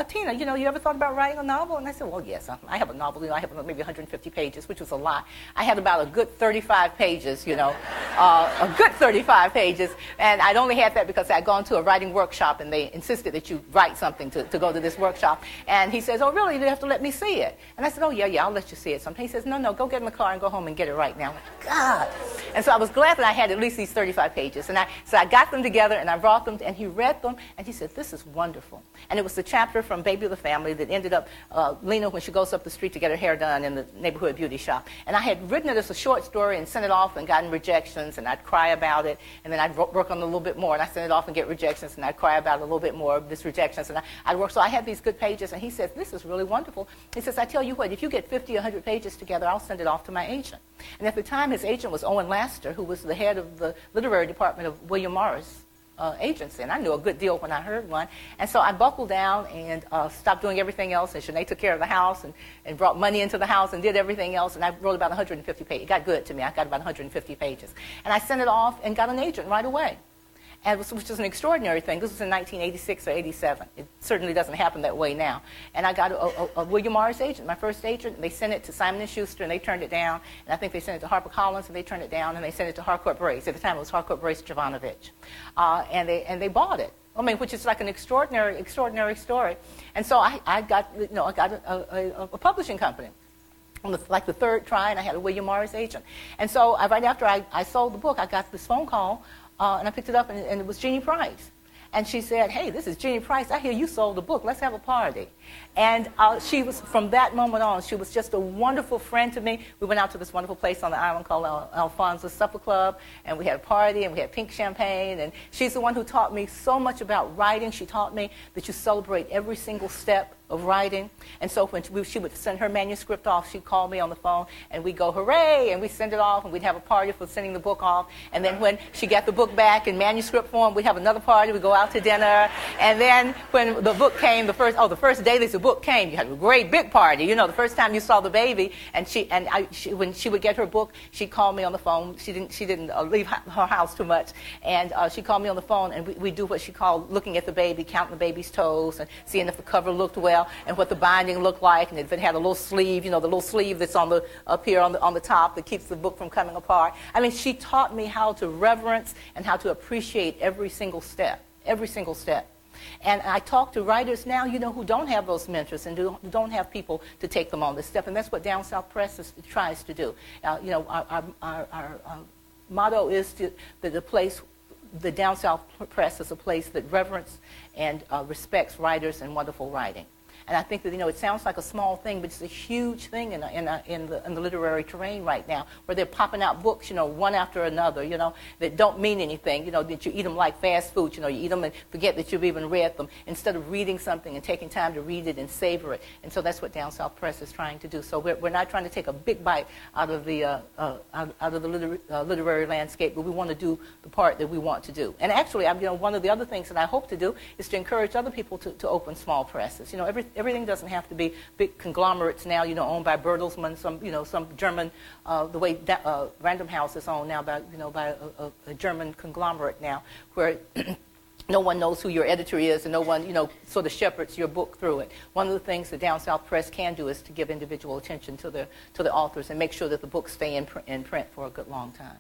Tina, you ever thought about writing a novel? And I said, well, yes, I have a novel. I have maybe 150 pages, which was a lot. I had about a good 35 pages, a good 35 pages, and I'd only had that because I'd gone to a writing workshop, and they insisted that you write something to go to this workshop. And he says, oh, really? You have to let me see it. And I said, oh, yeah, I'll let you see it sometime. He says, no, go get in the car and go home and get it right now. I'm like, God. And so I was glad that I had at least these 35 pages. And so I got them together, and I brought them, and he read them, and he said, this is wonderful. And it was the chapter from Baby of the Family that ended up Lena, when she goes up the street to get her hair done in the neighborhood beauty shop. And I had written it as a short story and sent it off and gotten rejections, and I'd cry about it, and then I'd work on it a little bit more, and I sent it off and get rejections, and I'd cry about it a little bit more, this rejections, and I'd work. So I had these good pages, and he says, this is really wonderful. He says, I tell you what, if you get 50 or 100 pages together, I'll send it off to my agent. And at the time, his agent was Owen Laster, who was the head of the literary department of William Morris agency, and I knew a good deal when I heard one. And so I buckled down and stopped doing everything else, and Sinead took care of the house and brought money into the house and did everything else, and I wrote about 150 pages. It got good to me. I got about 150 pages. And I sent it off and got an agent right away. Which is an extraordinary thing. This was in 1986 or 87. It certainly doesn't happen that way now. And I got a William Morris agent, my first agent, and they sent it to Simon & Schuster, and they turned it down. And I think they sent it to HarperCollins, and they turned it down, and they sent it to Harcourt Brace. At the time, it was Harcourt Brace Jovanovich. And they bought it. I mean, which is like an extraordinary story. And so I got a publishing company. On the third try, and I had a William Morris agent. And so right after I sold the book, I got this phone call, and I picked it up, and it was Jeannie Price. And she said, hey, this is Jeannie Price. I hear you sold the book. Let's have a party. And she was, from that moment on, she was just a wonderful friend to me. We went out to this wonderful place on the island called Alfonso's Supper Club, and we had a party, and we had pink champagne. And she's the one who taught me so much about writing. She taught me that you celebrate every single step of writing. And so when she would send her manuscript off, she'd call me on the phone, and we'd go, hooray, and we'd send it off, and we'd have a party for sending the book off. And then when she got the book back in manuscript form, we'd have another party. We'd go out to dinner. And then when the book came, the first day that the book came, you had a great big party. The first time you saw the baby, and when she would get her book, she'd call me on the phone. She didn't leave her house too much, and she'd call me on the phone, and we'd do what she called looking at the baby, counting the baby's toes, and seeing if the cover looked well, and what the binding looked like, and if it had a little sleeve, the little sleeve that's up here on the top that keeps the book from coming apart. I mean, she taught me how to reverence and how to appreciate every single step. And I talk to writers now, who don't have those mentors and who don't have people to take them on this step, and that's what Down South Press tries to do. Our motto is that the Down South Press is a place that reverence and respects writers and wonderful writing. And I think that, it sounds like a small thing, but it's a huge thing in the literary terrain right now, where they're popping out books, one after another, that don't mean anything, that you eat them like fast food, you eat them and forget that you've even read them, instead of reading something and taking time to read it and savor it. And so that's what Down South Press is trying to do. So we're not trying to take a big bite out of the literary landscape, but we want to do the part that we want to do. And actually, one of the other things that I hope to do is to encourage other people to open small presses. Everything doesn't have to be big conglomerates now, owned by Bertelsmann, some German, the way Random House is owned now by a German conglomerate now, where no one knows who your editor is, and no one, sort of shepherds your book through it. One of the things that Down South Press can do is to give individual attention to the authors and make sure that the books stay in print for a good long time.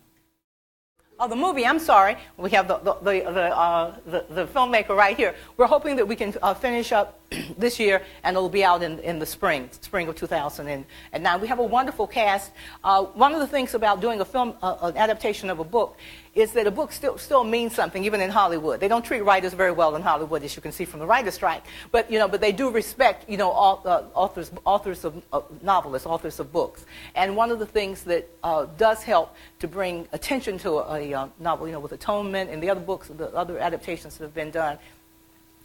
Oh, the movie, I'm sorry. We have the filmmaker right here. We're hoping that we can finish up this year, and it'll be out in the spring of 2009. We have a wonderful cast. One of the things about doing an adaptation of a book is that a book still means something, even in Hollywood. They don't treat writers very well in Hollywood, as you can see from the writer's strike. But they do respect, authors of novelists, authors of books. And one of the things that does help to bring attention to a novel, with Atonement and the other books, the other adaptations that have been done,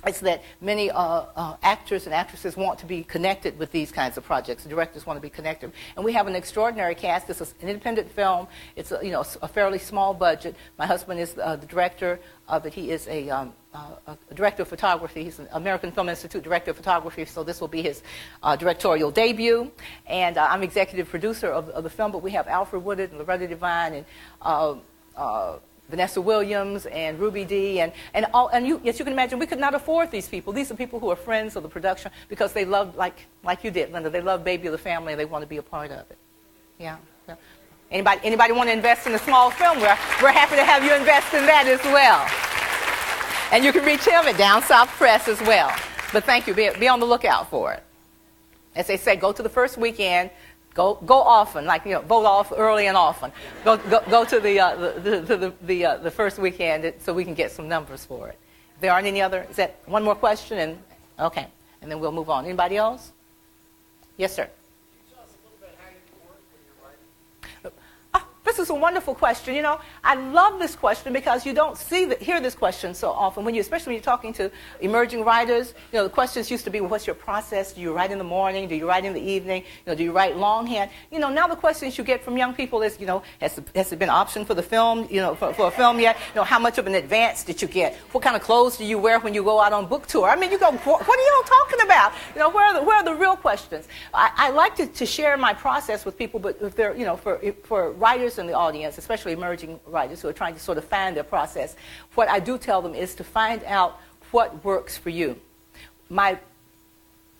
is that many actors and actresses want to be connected with these kinds of projects. The directors want to be connected. And we have an extraordinary cast. This is an independent film. It's a fairly small budget. My husband is the director of it. He is a director of photography. He's an American Film Institute director of photography, so this will be his directorial debut. And I'm executive producer of the film, but we have Alfred Woodard and Loretta Devine and Vanessa Williams and Ruby Dee, and you, as you can imagine, we could not afford these people. These are people who are friends of the production because they love, like you did, Linda, they love Baby of the Family and they want to be a part of it. Yeah. So, anybody want to invest in a small film? We're happy to have you invest in that as well. And you can reach him at Down South Press as well. But thank you. Be on the lookout for it. As they say, go to the first weekend. Go often, vote off early and often. Go to the first weekend so we can get some numbers for it. If there aren't any other, is that one more question? And okay, and then we'll move on. Anybody else? Yes, sir. This is a wonderful question. I love this question because you don't hear this question so often. Especially when you're talking to emerging writers, the questions used to be, well, what's your process? Do you write in the morning? Do you write in the evening? Do you write longhand? Now the questions you get from young people is, has there been an option for the film, for a film yet? How much of an advance did you get? What kind of clothes do you wear when you go out on book tour? You go, what are you all talking about? Where are the real questions? I like to share my process with people, but if they're, for writers in the audience, especially emerging writers who are trying to sort of find their process, what I do tell them is to find out what works for you. My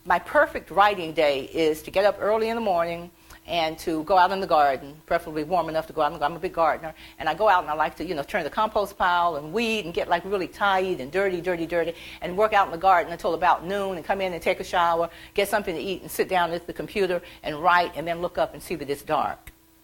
perfect writing day is to get up early in the morning and to go out in the garden, preferably warm enough to go out in the garden. I'm a big gardener, and I go out and I like to, turn the compost pile and weed and get really tired and dirty, and work out in the garden until about noon and come in and take a shower, get something to eat, and sit down at the computer and write, and then look up and see that it's dark.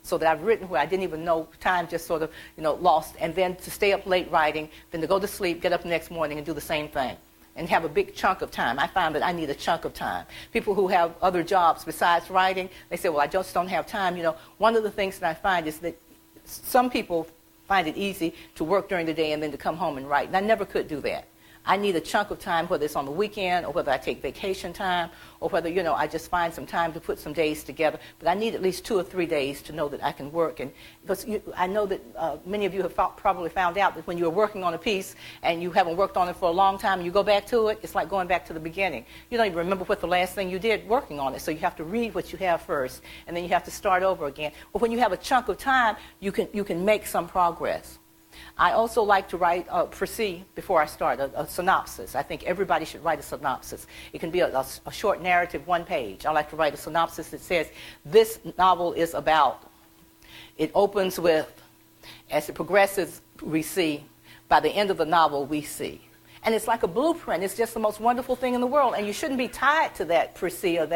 So that I've written where I didn't even know, time just sort of, lost, and then to stay up late writing, then to go to sleep, get up the next morning and do the same thing, and have a big chunk of time. I find that I need a chunk of time. People who have other jobs besides writing, they say, well, I just don't have time. One of the things that I find is that some people find it easy to work during the day and then to come home and write, and I never could do that. I need a chunk of time, whether it's on the weekend or whether I take vacation time or whether, I just find some time to put some days together. But I need at least 2 or 3 days to know that I can work. And because I know that many of you have probably found out that when you're working on a piece and you haven't worked on it for a long time and you go back to it, it's like going back to the beginning. You don't even remember what the last thing you did working on it. So you have to read what you have first, and then you have to start over again. But when you have a chunk of time, you can make some progress. I also like to write a précis before I start, a synopsis. I think everybody should write a synopsis. It can be a short narrative, 1 page. I like to write a synopsis that says, this novel is about. It opens with, as it progresses, we see. By the end of the novel, we see. And it's like a blueprint. It's just the most wonderful thing in the world. And you shouldn't be tied to that précis or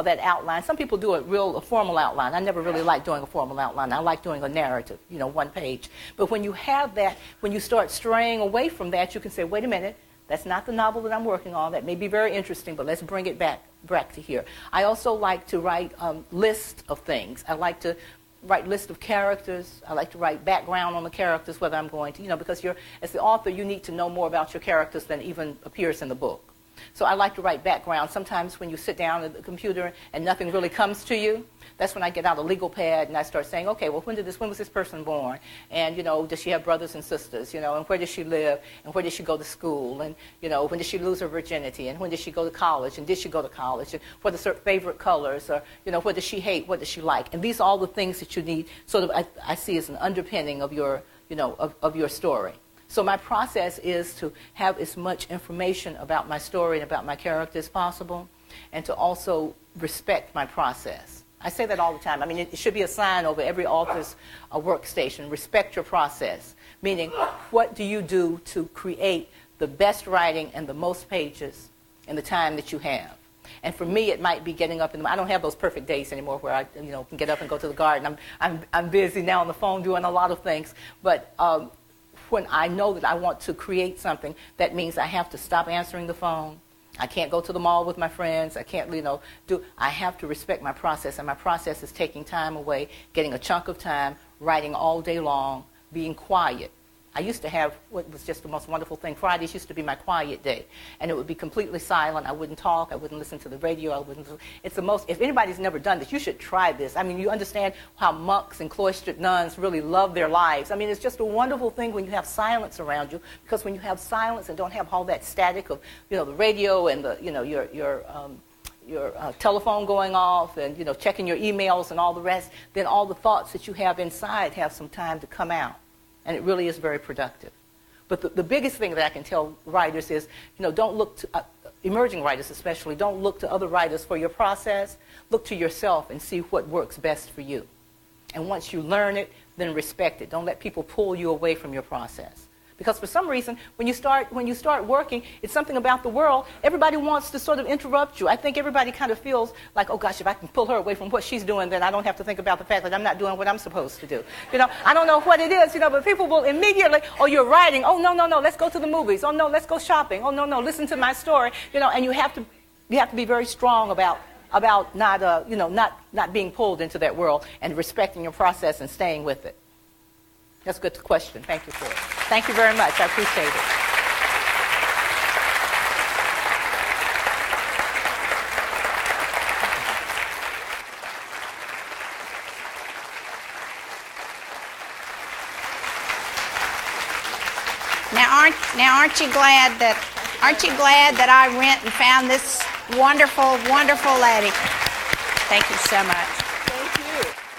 that outline. Some people do a formal outline. I never really like doing a formal outline. I like doing a narrative, 1 page. But when you have that, when you start straying away from that, you can say, wait a minute, that's not the novel that I'm working on. That may be very interesting, but let's bring it back to here. I also like to write lists of things. I like to write list of characters. I like to write background on the characters, whether I'm going to, because as the author, you need to know more about your characters than even appears in the book. So I like to write background. Sometimes when you sit down at the computer and nothing really comes to you, that's when I get out a legal pad and I start saying, okay, well, when was this person born? And, does she have brothers and sisters? And where does she live? And where did she go to school? And, when did she lose her virginity? And when did she go to college? And did she go to college? And what are her favorite colors? Or, what does she hate? What does she like? And these are all the things that you need, sort of, I see as an underpinning of your, of your story. So my process is to have as much information about my story and about my character as possible, and to also respect my process. I say that all the time. I mean, it should be a sign over every author's workstation: respect your process. Meaning, what do you do to create the best writing and the most pages in the time that you have? And for me, it might be getting up in the, I don't have those perfect days anymore where I can get up and go to the garden. I'm busy now on the phone doing a lot of things. But when I know that I want to create something, that means I have to stop answering the phone. I can't go to the mall with my friends. I can't, I have to respect my process. And my process is taking time away, getting a chunk of time, writing all day long, being quiet. I used to have what was just the most wonderful thing. Fridays used to be my quiet day. And it would be completely silent. I wouldn't talk. I wouldn't listen to the radio. It's the most, if anybody's never done this, you should try this. I mean, you understand how monks and cloistered nuns really love their lives. I mean, it's just a wonderful thing when you have silence around you, because when you have silence and don't have all that static of, the radio and your telephone going off and, checking your emails and all the rest, then all the thoughts that you have inside have some time to come out. And it really is very productive. But the biggest thing that I can tell writers is, don't look to, emerging writers especially, don't look to other writers for your process. Look to yourself and see what works best for you. And once you learn it, then respect it. Don't let people pull you away from your process. Because for some reason, when you start working, it's something about the world. Everybody wants to sort of interrupt you. I think everybody kind of feels like, oh gosh, if I can pull her away from what she's doing, then I don't have to think about the fact that I'm not doing what I'm supposed to do. I don't know what it is, but people will immediately, oh, you're writing. Oh, no, let's go to the movies. Oh, no, let's go shopping. Oh, no, listen to my story. And you have to be very strong about not being pulled into that world and respecting your process and staying with it. That's a good question. Thank you for it. Thank you very much. I appreciate it. Aren't you glad that I went and found this wonderful, wonderful lady? Thank you so much. Thank you.